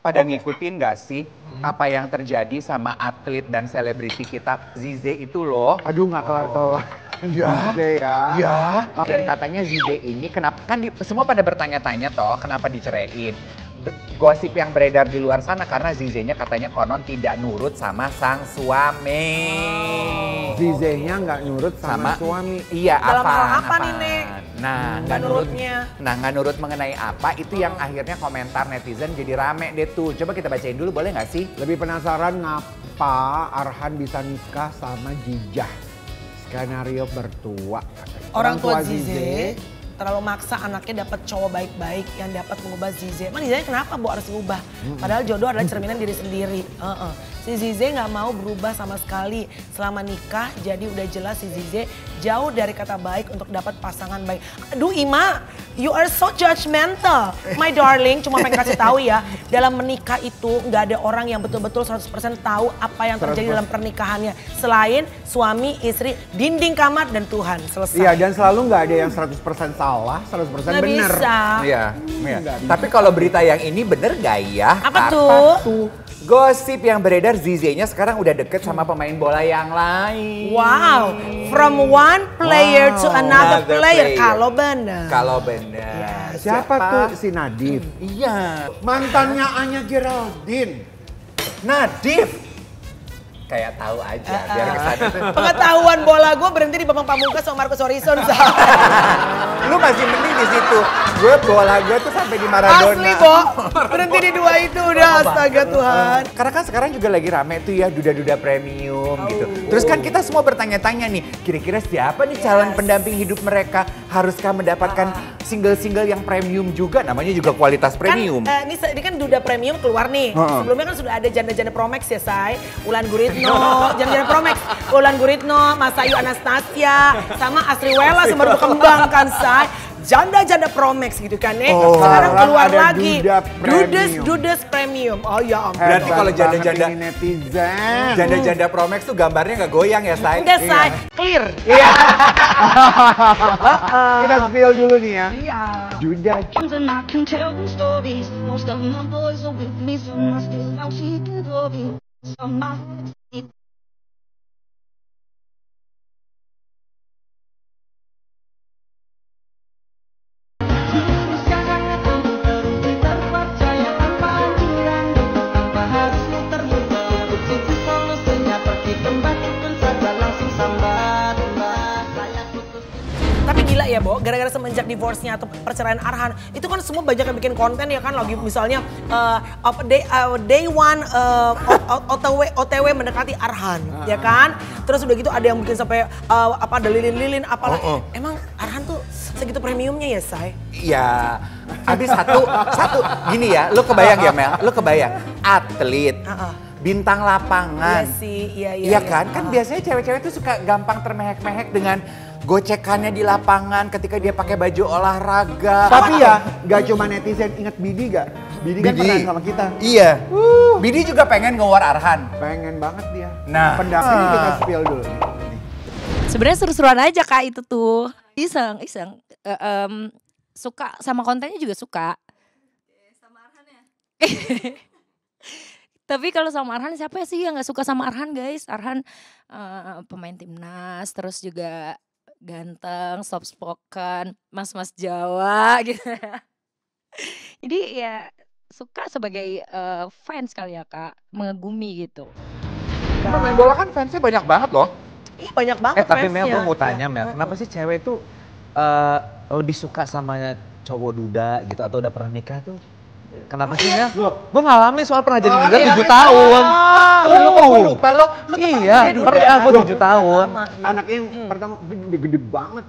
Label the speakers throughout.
Speaker 1: pada ngikutin gak sih apa yang terjadi sama atlet dan selebriti kita Zize itu loh?
Speaker 2: Aduh nggak kelar-kelar.
Speaker 1: Ya. Dan katanya Zize ini kenapa kan semua pada bertanya-tanya toh kenapa diceraiin. Gosip yang beredar di luar sana karena Zize-nya katanya konon tidak nurut sama sang suami.
Speaker 2: Zize-nya nggak nurut sama suami.
Speaker 1: Iya,
Speaker 3: dalam hal apa nih, Nek?
Speaker 1: Nah, nggak nurut mengenai apa, itu yang akhirnya komentar netizen jadi rame deh tuh. Coba kita bacain dulu, boleh nggak sih?
Speaker 2: Lebih penasaran ngapa Arhan bisa nikah sama Jijah. Skenario bertua.
Speaker 3: Orang tua Zize terlalu maksa anaknya dapat cowok baik-baik yang dapat mengubah Zize. Emang Zize kenapa Bu harus diubah? Padahal jodoh adalah cerminan diri sendiri. Si Zize nggak mau berubah sama sekali selama nikah. Jadi udah jelas si Zize jauh dari kata baik untuk dapat pasangan baik. Aduh Ima, you are so judgmental. My darling, cuma pengen kasih tahu ya. Dalam menikah itu nggak ada orang yang betul-betul 100% tahu apa yang terjadi dalam pernikahannya. Selain suami, istri, dinding kamar, dan Tuhan. Selesai.
Speaker 2: Iya, dan selalu nggak ada yang 100% salah, 100% benar.
Speaker 3: Bisa.
Speaker 1: Iya. Tapi kalau berita yang ini bener gak ya?
Speaker 3: Apa tuh?
Speaker 1: Gosip yang beredar Zize-nya sekarang udah deket sama pemain bola yang lain.
Speaker 3: Wow, from one player to another player. Kalau benar.
Speaker 1: Kalau benar.
Speaker 3: Ya,
Speaker 2: Siapa tuh si Nadif?
Speaker 1: Iya.
Speaker 2: Mantannya Anya Geraldine.
Speaker 1: Nadif. Kayak tahu aja biar kesana tuh.
Speaker 3: Pengetahuan bola gue berhenti di Bambang Pamungkas sama Marcus Horizon.
Speaker 1: Lu masih mending di situ. Gue bola gue tuh sampai di Maradona.
Speaker 3: Asli, Bo. Berhenti di dua itu udah, astaga Tuhan.
Speaker 1: Karena kan sekarang juga lagi rame tuh ya duda-duda premium gitu. Terus kan kita semua bertanya-tanya nih, kira-kira siapa nih calon pendamping hidup mereka? Haruskah mendapatkan single-single yang premium juga? Namanya juga kualitas premium.
Speaker 3: Kan, ini kan duda premium keluar nih. Sebelumnya kan sudah ada janda-janda Promax ya, Say. Ulan Guritno, janda-janda Promax. Ulan Guritno, Mas Ayu Anastasia, sama Asri Wela baru berkembang kan, Say. Janda-janda Promax gitu kan nih. Sekarang keluar lagi. Dudes premium. Oh ya ampun.
Speaker 1: Berarti kalau janda-janda
Speaker 2: netizen.
Speaker 1: Janda-janda Promax tuh gambarnya nggak goyang ya, Say?
Speaker 3: Udah, Say. Clear.
Speaker 2: Iya. Kita spill dulu nih ya.
Speaker 3: Iya.
Speaker 2: Duda.
Speaker 4: And I can tell them stories. Most of my boys are with me, so I still out seeking glory. Some my
Speaker 3: Tapi gila ya, Bo, gara-gara semenjak divorce-nya atau perceraian Arhan, itu kan semua banyak yang bikin konten ya kan, lagi misalnya day one OTW mendekati Arhan, ya kan? Terus udah gitu ada yang bikin sampai ada lilin-lilin apalah. Emang Arhan tuh segitu premiumnya ya, Say?
Speaker 1: Iya. Habis satu gini ya, lu kebayang ya Mel, lu kebayang atlet. Bintang lapangan.
Speaker 3: Iya sih,
Speaker 1: iya kan? Kan biasanya cewek-cewek tuh suka gampang termehek-mehek dengan gocekannya di lapangan ketika dia pakai baju olahraga.
Speaker 2: Tapi ya, gak cuma netizen, inget Bidi gak? Bidi kan pernah sama kita.
Speaker 1: Iya. Bidi juga pengen ngewar Arhan.
Speaker 2: Pengen banget dia.
Speaker 1: Nah.
Speaker 2: Pendapatnya kita spill dulu nih.
Speaker 5: Sebenarnya seru-seruan aja Kak itu tuh. Iseng. Suka sama kontennya juga suka. Sama Arhan ya? Tapi kalau sama Arhan siapa sih yang gak suka sama Arhan guys? Arhan pemain timnas, terus juga ganteng, soft spoken, mas-mas Jawa gitu. Jadi ya suka sebagai fans kali ya Kak, mengagumi gitu.
Speaker 1: Pemain bola kan fansnya banyak banget loh.
Speaker 3: Ih, banyak banget
Speaker 6: Tapi Mel,
Speaker 3: fansnya.
Speaker 6: gue mau tanya Mel, kenapa sih cewek tuh lebih suka sama cowok duda gitu atau udah pernah nikah tuh? Kenapa sih Mel? Gue ngalamin soal pernah jadi duda 7 tahun.
Speaker 1: Lu lupa lo.
Speaker 6: Iya, pernah gue 7 tahun.
Speaker 2: Anaknya yang pertama gede banget.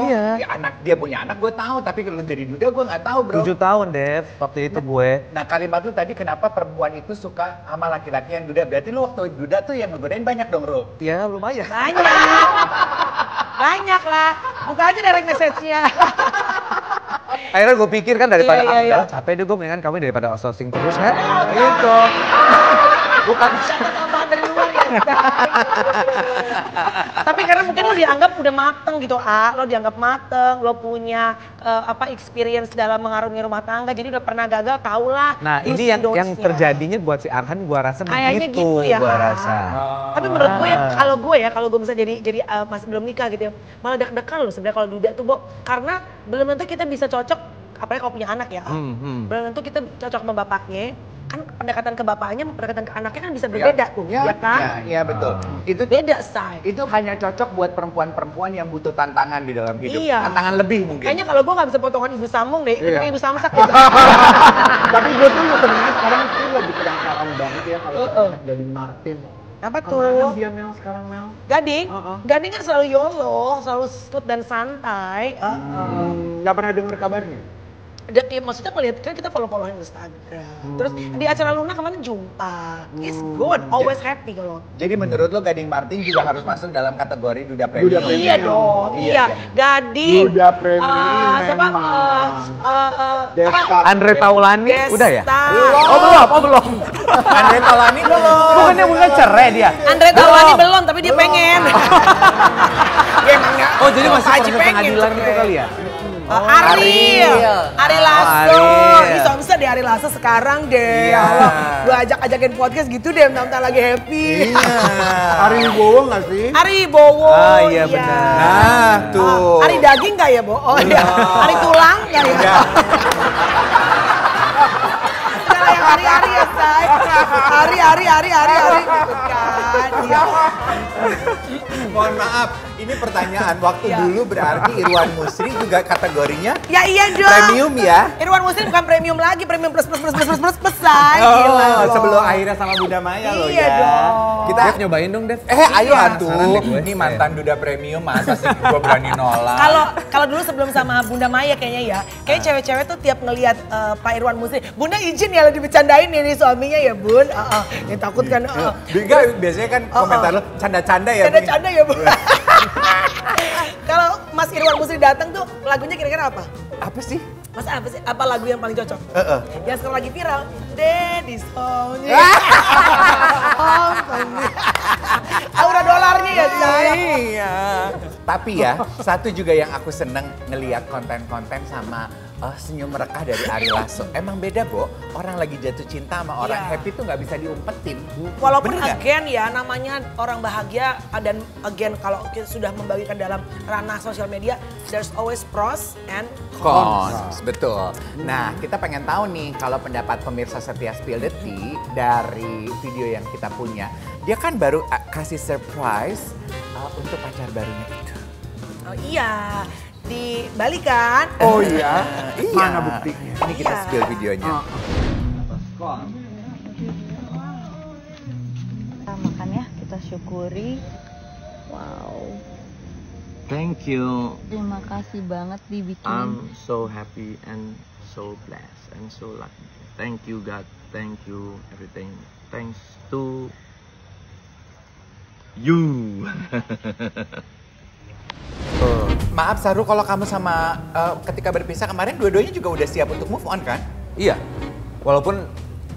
Speaker 6: Iya.
Speaker 1: Dia punya anak gue tahu, tapi kalau dari duda gue nggak tahu bro.
Speaker 6: 7 tahun Dev, waktu itu gue.
Speaker 1: Nah kalimat lu tadi kenapa perempuan itu suka sama laki-laki yang duda? Berarti lu waktu duda tuh yang ngegodain banyak dong Ro?
Speaker 6: Ya lumayan.
Speaker 3: Banyak lah. Buka aja direct message-nya.
Speaker 6: Akhirnya gue pikir kan daripada
Speaker 3: Iya.
Speaker 6: capek deh gue mendingan kami daripada outsourcing terus kan. Gitu. Bukan
Speaker 3: Tambahan dari luar ya. Tapi karena mungkin lo dianggap udah mateng gitu, lo dianggap mateng, lo punya experience dalam mengarungi rumah tangga, jadi udah pernah gagal, tau lah.
Speaker 6: Nah ini yang terjadinya buat si Arhan gua rasa
Speaker 3: kayaknya
Speaker 6: begitu,
Speaker 3: gitu ya.
Speaker 6: gua rasa.
Speaker 3: Tapi menurut gue ya, kalau gue misalnya jadi masih belum nikah gitu ya, malah deg-degan loh sebenarnya kalau duda tuh, Bo. Karena belum tentu kita bisa cocok, apalagi kalau punya anak ya. Belum tentu kita cocok sama bapaknya. Kan pendekatan ke bapaknya, pendekatan ke anaknya kan bisa berbeda tuh, ya kan?
Speaker 1: Iya betul. Itu
Speaker 3: Beda style.
Speaker 1: itu hanya cocok buat perempuan-perempuan yang butuh tantangan di dalam hidup.
Speaker 3: Iya.
Speaker 1: Tantangan lebih mungkin.
Speaker 3: Kayaknya kalau gue gak bisa potongan ibu sambung deh, itu ibu samsak gitu.
Speaker 2: Tapi gue tuh sebenarnya sekarang tuh lagi penasaran banget ya kalau dari Martin.
Speaker 3: Apa
Speaker 2: Kemana
Speaker 3: tuh?
Speaker 2: dia Mel sekarang Mel?
Speaker 3: Gading? Gading kan selalu YOLO, selalu smooth dan santai.
Speaker 2: Gak pernah dengar kabarnya?
Speaker 3: Dan ya, maksudnya ngeliat, kan kita follow-follow Instagram. Terus di acara Luna kemarin jumpa. It's good, always happy kalau.
Speaker 1: Jadi menurut lo Gading Martin juga harus masuk dalam kategori duda premium?
Speaker 2: Duda premium.
Speaker 3: Iya dong, iya. Gading.
Speaker 2: Duda premium
Speaker 3: Siapa?
Speaker 2: Desta.
Speaker 6: Andre Taulani udah ya?
Speaker 3: Desta.
Speaker 6: belum.
Speaker 1: Andre Taulani belum.
Speaker 6: Bukannya cerai dia?
Speaker 3: Andre Taulani belum, tapi dia pengen. Dia emangnya.
Speaker 6: Oh jadi masih
Speaker 3: Haji
Speaker 6: proses
Speaker 3: pengen
Speaker 6: pengadilan gitu
Speaker 3: cerai.
Speaker 6: kali ya?
Speaker 3: Ari Lasso.
Speaker 6: Ariel.
Speaker 3: Ini suami saya di Ari Lasso sekarang deh.
Speaker 1: Iya.
Speaker 3: Gue ajak-ajakin podcast gitu deh, bentar lagi happy.
Speaker 2: Ari Wibowo gak sih?
Speaker 3: Ari Bowo.
Speaker 6: Ah, iya benar.
Speaker 1: Nah tuh.
Speaker 3: Ari daging gak ya, Bo? Oh iya. Ari tulang gak ya? Jangan yang hari-hari ya, say. Hari gitu kan. Iya.
Speaker 1: Mohon maaf, ini pertanyaan waktu dulu berarti Irwan Musri juga kategorinya
Speaker 3: Ya iya dong.
Speaker 1: premium ya?
Speaker 3: Irwan Muslim bukan premium lagi, premium plus, say. Gila loh.
Speaker 1: Sebelum akhirnya sama Bunda Maya loh
Speaker 3: Iya
Speaker 1: ya.
Speaker 3: dong.
Speaker 1: Kita
Speaker 6: Dev nyobain dong Dev.
Speaker 1: ayo atuh.
Speaker 6: Penasaran deh gue.
Speaker 1: Ini mantan duda premium masa sih gue berani nolak.
Speaker 3: Kalau dulu sebelum sama Bunda Maya kayaknya ya, kayak cewek-cewek tuh tiap ngelihat Pak Irwan Muslim, Bunda izin ya lo dibecandain ini suaminya ya Bun. Ya takut kan.
Speaker 1: Biasanya kan komentar lo canda-canda ya.
Speaker 3: Canda-canda ya Bun. Kalau Mas Irwan Muslim datang tuh lagunya kira-kira apa?
Speaker 1: Apa sih?
Speaker 3: Mas apa sih? Apa lagu yang paling cocok?
Speaker 1: Heeh.
Speaker 3: Yang sekarang lagi viral. Daddy's home. Aura dolarnya ya saya.
Speaker 1: Iya. Tapi ya, satu juga yang aku seneng ngeliat konten-konten sama senyum merekah dari Ari Lasso. Emang beda, Bo. Orang lagi jatuh cinta sama orang
Speaker 3: Iya.
Speaker 1: happy tuh nggak bisa diumpetin.
Speaker 3: Walaupun
Speaker 1: Bener nggak?
Speaker 3: again ya namanya orang bahagia dan again kalau kita sudah membagikan dalam ranah sosial media, there's always pros and
Speaker 1: Cons, betul. Nah, kita pengen tahu nih kalau pendapat pemirsa setia Spill the Tea dari video yang kita punya. Dia kan baru kasih surprise untuk pacar barunya itu.
Speaker 3: Oh iya, di Bali kan?
Speaker 2: Oh iya?
Speaker 1: Iya.
Speaker 2: Mana buktinya?
Speaker 1: Ini kita
Speaker 3: Iya.
Speaker 1: spill videonya.
Speaker 7: Kita makan ya, kita syukuri. Wow,
Speaker 8: Thank you.
Speaker 7: terima kasih banget dibikin.
Speaker 8: I'm so happy and so blessed and so lucky. Thank you God. Thank you everything. Thanks to you.
Speaker 1: Maaf Saru, kalau kamu sama ketika berpisah kemarin dua-duanya juga udah siap untuk move on kan?
Speaker 6: Iya, walaupun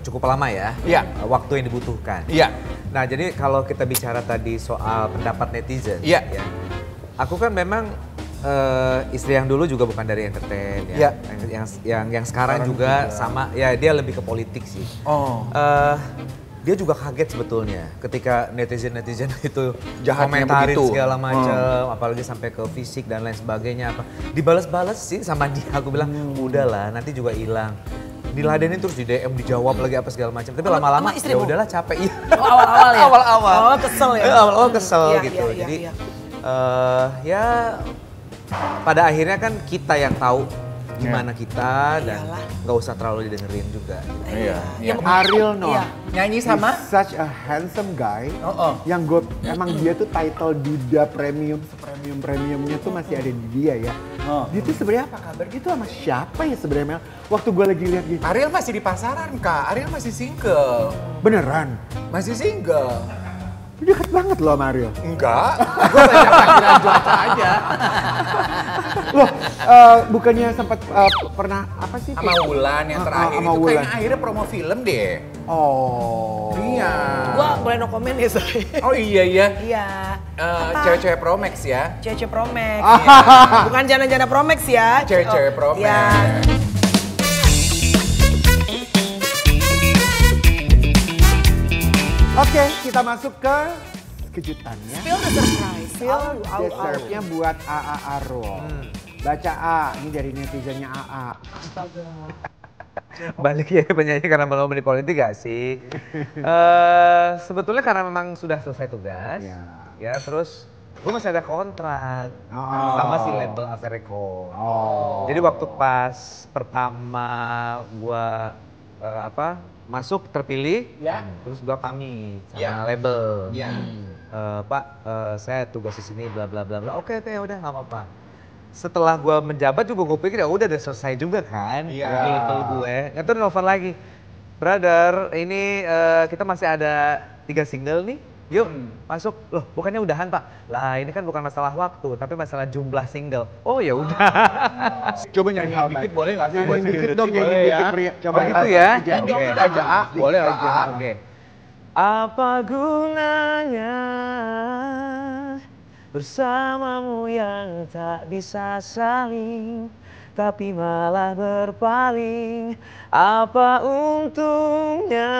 Speaker 6: cukup lama ya.
Speaker 1: Iya.
Speaker 6: Waktu yang dibutuhkan.
Speaker 1: Iya.
Speaker 6: Nah jadi kalau kita bicara tadi soal pendapat netizen.
Speaker 1: Iya.
Speaker 6: Ya, aku kan memang istri yang dulu juga bukan dari entertain ya.
Speaker 1: Iya.
Speaker 6: Yang sekarang juga sama, ya dia lebih ke politik sih.
Speaker 1: Oh.
Speaker 6: Dia juga kaget sebetulnya ketika netizen itu
Speaker 1: Jahatnya
Speaker 6: komentarin
Speaker 1: begitu.
Speaker 6: segala macam, apalagi sampai ke fisik dan lain sebagainya apa. Dibalas-balas sih sama dia, aku bilang udahlah nanti juga hilang. Diladenin terus di DM dijawab lagi apa segala macam. Tapi lama-lama
Speaker 3: sama
Speaker 6: ya
Speaker 3: istrimu?
Speaker 6: udahlah capek iya.
Speaker 3: Oh, awal-awal ya?
Speaker 6: Awal-awal.
Speaker 3: Oh, kesel ya?
Speaker 6: Awal-awal kesel
Speaker 3: Iya,
Speaker 6: gitu.
Speaker 3: iya,
Speaker 6: Jadi
Speaker 3: iya.
Speaker 6: ya pada akhirnya kan kita yang tahu gimana kita dan
Speaker 3: Iyalah.
Speaker 6: nggak usah terlalu didengerin juga.
Speaker 1: Iya.
Speaker 3: Yang
Speaker 2: Ariel no.
Speaker 3: Iya.
Speaker 1: Nyanyi sama?
Speaker 2: He's such a handsome guy. Yang gue emang dia tuh title duda premium, premiumnya tuh masih ada di dia ya. Dia tuh sebenarnya apa kabar? Dia tuh sama siapa ya sebenarnya? Waktu gue lagi lihat gitu.
Speaker 1: Ariel masih di pasaran Kak, Ariel masih single.
Speaker 2: Beneran?
Speaker 1: Masih single.
Speaker 2: Deket banget loh Mario.
Speaker 1: Enggak, gue banyak takbiran cuaca aja.
Speaker 2: Loh, bukannya sempat pernah apa sih?
Speaker 1: Sama Wulan yang terakhir
Speaker 2: sama
Speaker 1: itu
Speaker 2: Wulan.
Speaker 1: kayaknya akhirnya promo film deh.
Speaker 2: Oh.
Speaker 1: Iya.
Speaker 3: Gua boleh no comment ya, sorry.
Speaker 1: Oh iya.
Speaker 3: Iya.
Speaker 1: Cewek-cewek Promax ya.
Speaker 3: Cewek-cewek Promax. Bukan jana-jana Promax ya.
Speaker 1: Cewek-cewek Promax.
Speaker 3: Iya.
Speaker 2: Oke, kita masuk ke kejutannya.
Speaker 3: Spill the surprise.
Speaker 2: Dessertnya buat AA Arul. Baca A, ini dari netizennya AA.
Speaker 6: Balik ya penyanyi karena mau di politik gak sih? Sebetulnya karena memang sudah selesai tugas. Ya terus gue masih ada kontrak sama si label Arte Record. Jadi waktu pas pertama gue masuk terpilih, terus gue pamit sama label. Pak, saya tugas di sini bla bla bla. Oke, udah nggak apa-apa. Setelah gue menjabat juga gue pikir ya udah selesai juga kan label gue. Itu nelfon lagi, brother, ini kita masih ada 3 single nih. Yuk masuk. Loh bukannya udahan Pak? Lah ini kan bukan masalah waktu tapi masalah jumlah single. Oh ya udah.
Speaker 2: Coba nyanyi dikit boleh nggak sih? Nyanyi dikit dong, nyanyi dikit.
Speaker 6: Coba gitu ya.
Speaker 2: Oke. Aja A, boleh aja.
Speaker 6: Oke. Apa gunanya bersamamu yang tak bisa saling tapi malah berpaling? Apa untungnya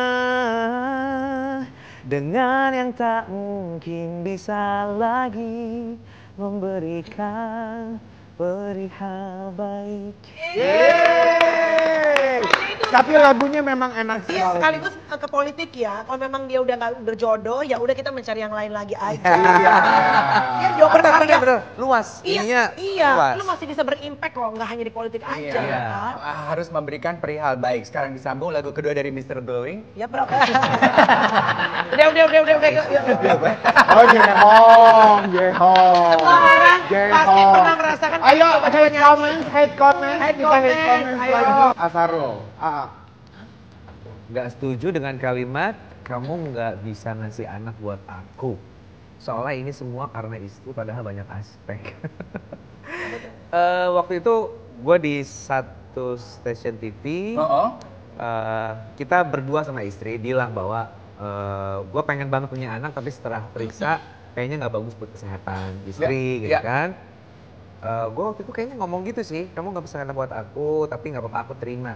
Speaker 6: dengan yang tak mungkin bisa lagi memberikan perihal baik.
Speaker 2: Tapi lagunya memang enak sekali.
Speaker 3: Iya, sekaligus ke politik ya. Kalau memang dia udah nggak berjodoh, ya udah kita mencari yang lain lagi aja. Iya, joker
Speaker 6: Bener. Luas.
Speaker 3: Iya,
Speaker 6: luas.
Speaker 3: lu masih bisa berimpact loh, nggak hanya di politik aja.
Speaker 1: Iya.
Speaker 3: Kan?
Speaker 1: Harus memberikan perihal baik. Sekarang disambung lagu kedua dari Mr. Glowing.
Speaker 3: Ya bro. udah.
Speaker 2: Oh Jehong, Jehong.
Speaker 3: Pasti pernah merasakan.
Speaker 2: Ayo, hate comment.
Speaker 3: Ayo.
Speaker 2: Asarul, AA.
Speaker 6: Nggak setuju dengan kalimat kamu nggak bisa ngasih anak buat aku. Soalnya ini semua karena istri padahal banyak aspek. Waktu itu gue di satu stasiun TV. Kita berdua sama istri bilang bahwa gue pengen banget punya anak tapi setelah periksa kayaknya nggak bagus buat kesehatan istri gitu kan. Gue waktu itu kayaknya ngomong gitu sih, kamu nggak bisa buat aku tapi nggak apa-apa aku terima.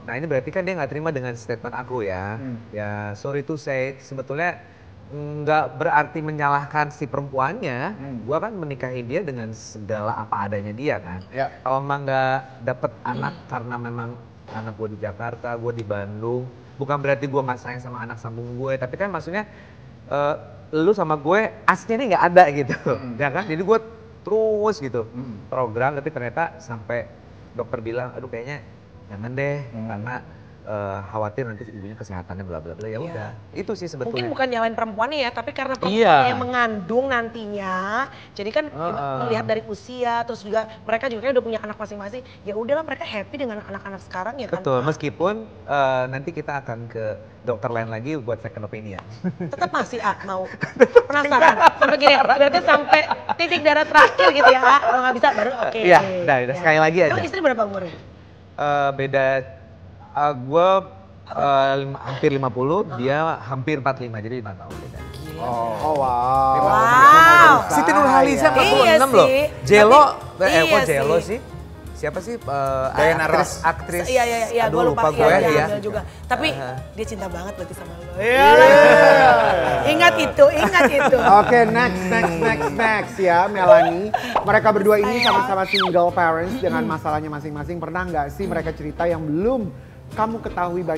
Speaker 6: Nah ini berarti kan dia nggak terima dengan statement aku ya. Ya sorry to say, sebetulnya nggak berarti menyalahkan si perempuannya. Gue kan menikahi dia dengan segala apa adanya dia kan. Kalau emang nggak dapet anak karena memang anak gue di Jakarta, gue di Bandung, bukan berarti gue nggak sayang sama anak sambung gue, tapi kan maksudnya lu sama gue aslinya nggak ada gitu, ya kan? Jadi gue terus gitu program, tapi ternyata sampai dokter bilang, aduh kayaknya jangan deh, karena khawatir nanti ibunya kesehatannya bla bla bla. Ya udah, itu sih sebetulnya.
Speaker 3: Mungkin bukan nyalain perempuannya ya, tapi karena perempuannya yang mengandung nantinya, jadi kan melihat dari usia, terus juga mereka juga udah punya anak masing-masing. Ya udahlah mereka happy dengan anak-anak sekarang ya kan.
Speaker 6: Betul, meskipun nanti kita akan ke dokter lain lagi buat second opinion.
Speaker 3: Tetap masih mau penasaran sampai gini, berarti sampai titik darah terakhir gitu ya. Kalau nggak bisa baru oke.
Speaker 6: Iya, udah sekali lagi aja.
Speaker 3: Emang istri berapa umurnya?
Speaker 6: Beda. Gue hampir 50, dia hampir 45, jadi 5 tahun beda.
Speaker 2: Oh wow.
Speaker 3: Wow.
Speaker 6: Siti Nurhaliza 46
Speaker 3: Iya
Speaker 6: loh.
Speaker 3: sih.
Speaker 6: Jelo,
Speaker 3: Tapi-
Speaker 6: kok
Speaker 3: iya
Speaker 6: Jelo
Speaker 3: sih.
Speaker 6: sih? Siapa sih?
Speaker 1: Diana Ross.
Speaker 6: Aktris.
Speaker 3: Iya, gue
Speaker 6: Aduh,
Speaker 3: lupa
Speaker 6: gue ya.
Speaker 3: Amel juga. Tapi dia cinta banget berarti sama lo. Ingat itu.
Speaker 2: Oke, next ya Melanie. Mereka berdua ini sama-sama single parents dengan masalahnya masing-masing. Pernah nggak sih mereka cerita yang belum kamu ketahui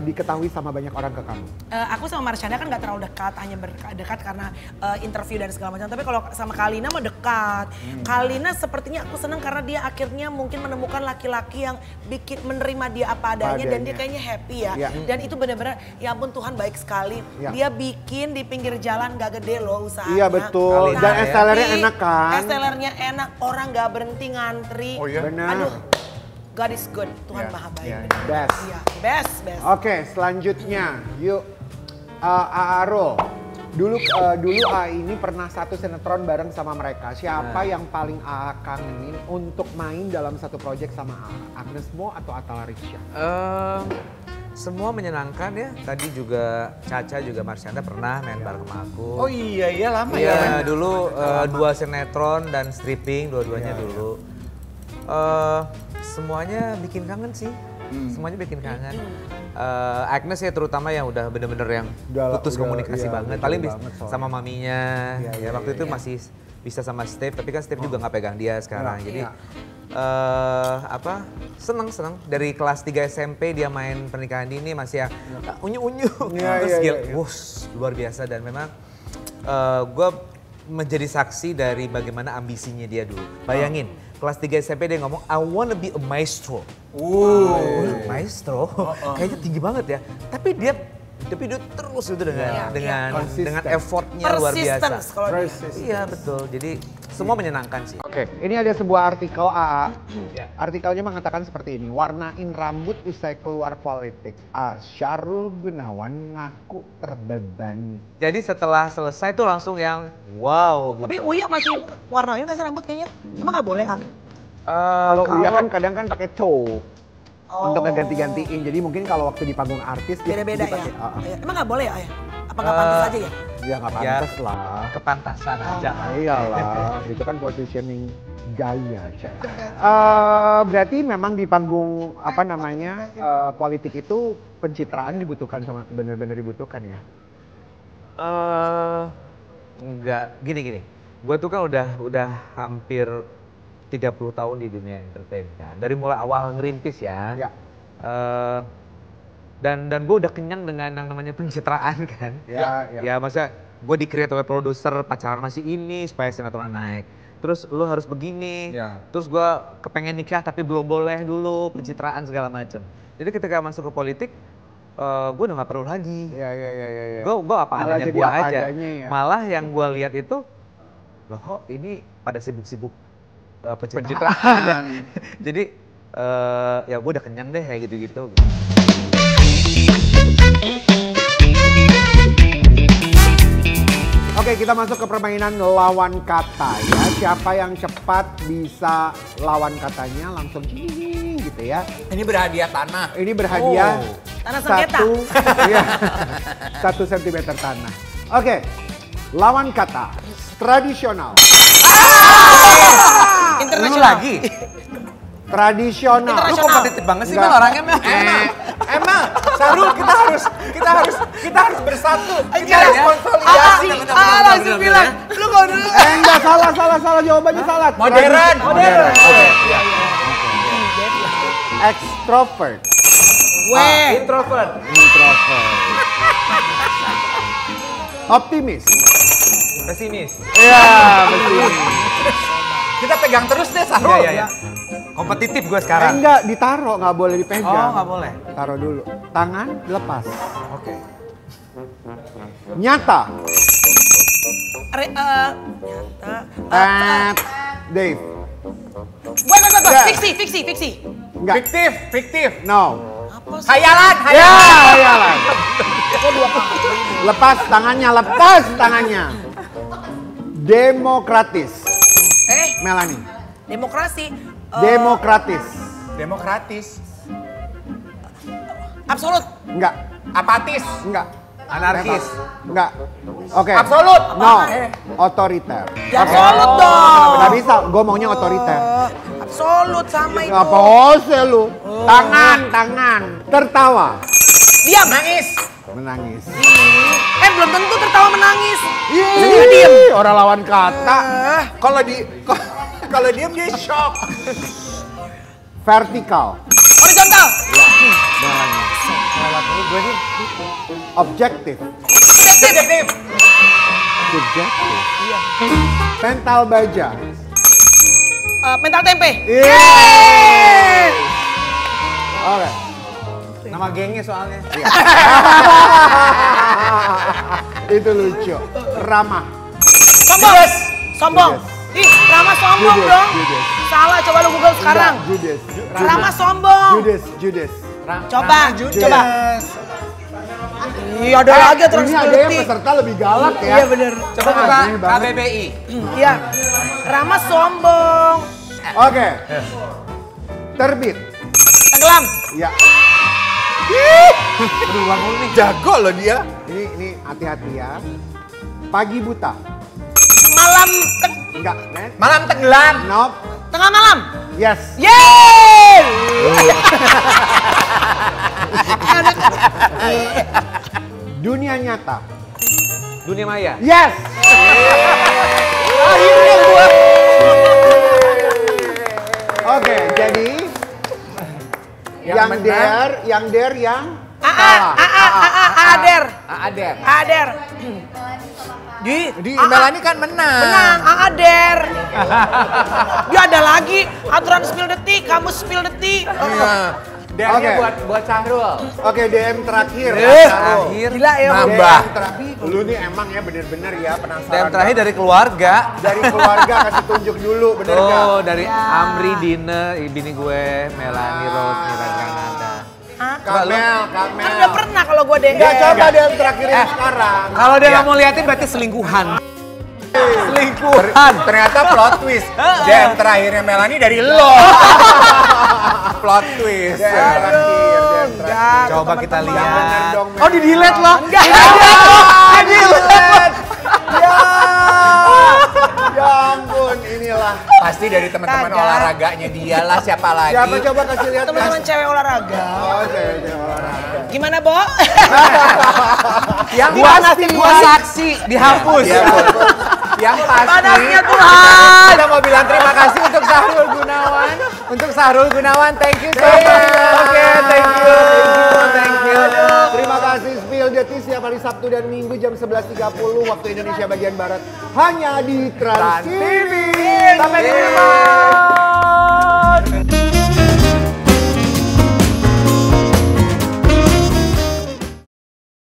Speaker 2: diketahui sama banyak orang ke kamu?
Speaker 3: Aku sama Marshanda kan nggak terlalu dekat, hanya dekat karena interview dan segala macam. Tapi kalau sama Kalina mah dekat. Kalina sepertinya aku senang karena dia akhirnya mungkin menemukan laki-laki yang bikin menerima dia apa adanya dan dia kayaknya happy ya. Dan itu benar-benar ya ampun Tuhan baik sekali. Dia bikin di pinggir jalan gak gede loh usahanya.
Speaker 2: Iya betul. Dan SLR-nya enak kan?
Speaker 3: SLR-nya enak, orang gak berhenti ngantri.
Speaker 1: Oh iya?
Speaker 2: Benar.
Speaker 3: Aduh, God is good, Tuhan maha baik.
Speaker 2: Best.
Speaker 3: Iya, best.
Speaker 2: Oke, selanjutnya yuk Arul. Dulu ini pernah satu sinetron bareng sama mereka. Siapa yang paling kangenin untuk main dalam satu proyek sama Agnes Mo atau Atta Larisya?
Speaker 6: Semua menyenangkan ya. Tadi juga Caca juga Marsyanda pernah main bareng sama aku.
Speaker 1: Oh iya lama ya.
Speaker 6: Iya dulu 2 sinetron dan stripping dua-duanya dulu. Semuanya bikin kangen sih. Semuanya bikin kangen. Agnes ya terutama yang udah bener-bener yang putus komunikasi banget. Paling sama maminya. Ya waktu itu masih bisa sama Steve, tapi kan Steve juga nggak pegang dia sekarang. Jadi seneng dari kelas 3 SMP dia main pernikahan dini masih yang unyu-unyu. Terus luar biasa dan memang gue menjadi saksi dari bagaimana ambisinya dia dulu. Bayangin. Kelas 3 SMP dia ngomong, I wanna be a maestro. Maestro? Kayaknya tinggi banget ya. Tapi dia terus itu dengan effortnya luar biasa. Iya betul, jadi semua menyenangkan sih.
Speaker 2: Oke, ini ada sebuah artikel AA. Artikelnya mengatakan seperti ini, warnain rambut usai keluar politik. Syahrul Gunawan ngaku terbebani.
Speaker 6: Jadi setelah selesai tuh langsung yang wow.
Speaker 3: Tapi Uya masih warnain nggak sih rambut kayaknya? Emang nggak boleh kan?
Speaker 2: Kalau Uya kan kadang kan pakai cow. Untuk ngeganti-gantiin, jadi mungkin kalau waktu di panggung artis
Speaker 3: beda-beda ya? Emang nggak boleh ya Ayah? Apa nggak pantas aja ya?
Speaker 2: Ya nggak pantas lah.
Speaker 6: Kepantasan aja.
Speaker 2: Iyalah, itu kan positioning gaya. Berarti memang di panggung politik itu pencitraan dibutuhkan benar-benar dibutuhkan ya?
Speaker 6: Enggak, gini. Gue tuh kan udah hampir 30 tahun di dunia entertain kan. Dari mulai awal ngerintis ya. Dan gue udah kenyang dengan yang namanya pencitraan kan. Ya masa gue di-create oleh produser pacaran masih ini supaya sinetron naik. Terus lu harus begini. Terus gue kepengen nikah tapi belum boleh dulu, pencitraan segala macam. Jadi ketika masuk ke politik, gue udah gak perlu lagi. Gue apa adanya gue aja. Malah yang gue lihat itu, loh kok ini pada sibuk-sibuk pencitraan. Jadi ya gue udah kenyang deh kayak gitu-gitu.
Speaker 2: Oke, kita masuk ke permainan lawan kata ya. Siapa yang cepat bisa lawan katanya langsung gitu ya.
Speaker 1: Ini berhadiah tanah.
Speaker 2: Ini berhadiah
Speaker 3: tanah sengketa.
Speaker 2: 1 cm tanah. Oke, lawan kata tradisional.
Speaker 3: Internasional
Speaker 6: lagi.
Speaker 2: Tradisional.
Speaker 1: Lu kompetitif banget sih Mel orangnya Mel. Emang Syahrul kita harus bersatu. Kita harus konsolidasi.
Speaker 3: Langsung bilang. Lu kok dulu.
Speaker 2: Enggak salah jawabannya salah.
Speaker 1: Modern.
Speaker 2: Oke. Extrovert.
Speaker 1: Introvert.
Speaker 2: Optimis.
Speaker 6: Pesimis.
Speaker 2: Iya, pesimis.
Speaker 1: Kita pegang terus deh Syahrul.
Speaker 6: Iya. Kompetitif gue sekarang.
Speaker 2: Enggak, ditaruh, nggak boleh dipegang.
Speaker 6: Oh, nggak boleh.
Speaker 2: Taruh dulu. Tangan lepas.
Speaker 6: Oke.
Speaker 2: Nyata.
Speaker 3: Nyata.
Speaker 2: Dave.
Speaker 3: Fiksi.
Speaker 2: Enggak.
Speaker 1: Fiktif.
Speaker 2: No.
Speaker 1: Khayalan.
Speaker 2: Ya, hayalan. Lepas tangannya. Demokratis. Melanie.
Speaker 3: Demokrasi.
Speaker 2: Demokratis.
Speaker 3: Absolut.
Speaker 2: Enggak.
Speaker 1: Apatis.
Speaker 2: Enggak.
Speaker 6: Anarkis.
Speaker 2: Enggak. Oke.
Speaker 1: Absolut.
Speaker 2: No. Otoriter.
Speaker 3: Ya absolut dong.
Speaker 2: Nggak bisa, gue maunya otoriter.
Speaker 3: Absolut sama itu.
Speaker 2: Apa ose lu? Tangan. Tertawa.
Speaker 3: Diam.
Speaker 2: Menangis.
Speaker 3: Belum tentu tertawa menangis.
Speaker 2: Diem. Orang lawan kata.
Speaker 1: Kalau diem dia shock.
Speaker 2: Vertikal.
Speaker 3: Horizontal.
Speaker 2: Objektif.
Speaker 3: Subjektif.
Speaker 2: Mental baja.
Speaker 3: Mental tempe.
Speaker 2: Oke.
Speaker 6: Nama gengnya soalnya.
Speaker 2: Itu lucu. Ramah.
Speaker 3: Sombong. Ih, Rama sombong dong. Salah, coba lu Google sekarang.
Speaker 2: Judes.
Speaker 3: Rama sombong.
Speaker 2: Judes.
Speaker 3: Coba. Iya ada lagi aturan
Speaker 2: Ini
Speaker 3: spill
Speaker 2: ada
Speaker 3: the
Speaker 2: yang
Speaker 3: tea.
Speaker 2: peserta lebih galak ya.
Speaker 3: Iya bener.
Speaker 6: Coba buka
Speaker 2: Aneh banget.
Speaker 6: KBBI.
Speaker 3: Iya. Rama sombong.
Speaker 2: Oke. Terbit.
Speaker 3: Tenggelam.
Speaker 2: Ya.
Speaker 6: Aduh, Bang Ul nih.
Speaker 1: Jago loh dia.
Speaker 2: Ini hati-hati ya. Pagi buta.
Speaker 3: Malam
Speaker 2: Enggak, Nen.
Speaker 1: Malam tenggelam.
Speaker 2: Nope.
Speaker 3: tengah malam.
Speaker 2: Yes.
Speaker 3: Yeay!
Speaker 2: Dunia nyata.
Speaker 6: Dunia maya.
Speaker 2: Yes.
Speaker 1: Akhirnya gua.
Speaker 2: Oke, jadi yang
Speaker 1: menang.
Speaker 2: der, yang salah.
Speaker 3: Ader.
Speaker 1: Ader.
Speaker 3: Ader.
Speaker 1: Di Melani kan menang.
Speaker 3: Menang, Ader. Dia ada lagi aturan spill the tea, kamu spill the tea.
Speaker 1: Iya. DM-nya buat Sahrul.
Speaker 2: Oke, DM terakhir.
Speaker 6: Terakhir.
Speaker 3: Gila ya.
Speaker 1: Nambah.
Speaker 2: DM terakhir. Lu nih emang ya bener-bener ya penasaran.
Speaker 6: DM terakhir dari keluarga.
Speaker 2: Dari keluarga kasih tunjuk dulu, bener gak?
Speaker 6: Oh, dari Amri, Dina, bini gue, Melani, Rose, Mira Granada.
Speaker 2: Kamel.
Speaker 3: Kan udah pernah kalau gue DM.
Speaker 2: Enggak, coba DM terakhir yang sekarang.
Speaker 6: Kalau dia nggak mau liatin berarti selingkuhan.
Speaker 1: Ternyata plot twist. DM terakhirnya Melani dari lo. Plot twist.
Speaker 2: DM terakhir.
Speaker 6: Coba kita
Speaker 2: Yang bener
Speaker 6: lihat.
Speaker 2: dong, Mel.
Speaker 6: Oh, di delete loh.
Speaker 3: Enggak.
Speaker 2: Ya ampun, inilah.
Speaker 1: Pasti dari teman-teman
Speaker 3: Kagak.
Speaker 1: olahraganya dia lah, siapa lagi.
Speaker 2: Siapa coba kasih lihat, Mas?
Speaker 3: Teman-teman cewek olahraga.
Speaker 2: Oh, cewek olahraga.
Speaker 3: Gimana, Bo?
Speaker 1: Yang pasti
Speaker 6: Gua saksi dihapus.
Speaker 1: Yang pasti.
Speaker 3: Panasnya Tuhan.
Speaker 1: Kita mau bilang terima kasih untuk Sahrul Gunawan. Untuk Sahrul Gunawan, thank you so much. Oke, thank you. Thank you.
Speaker 2: Terima kasih Spill the Tea setiap hari Sabtu dan Minggu jam 11.30 waktu Indonesia bagian Barat. Hanya di Trans TV.
Speaker 1: Sampai jumpa.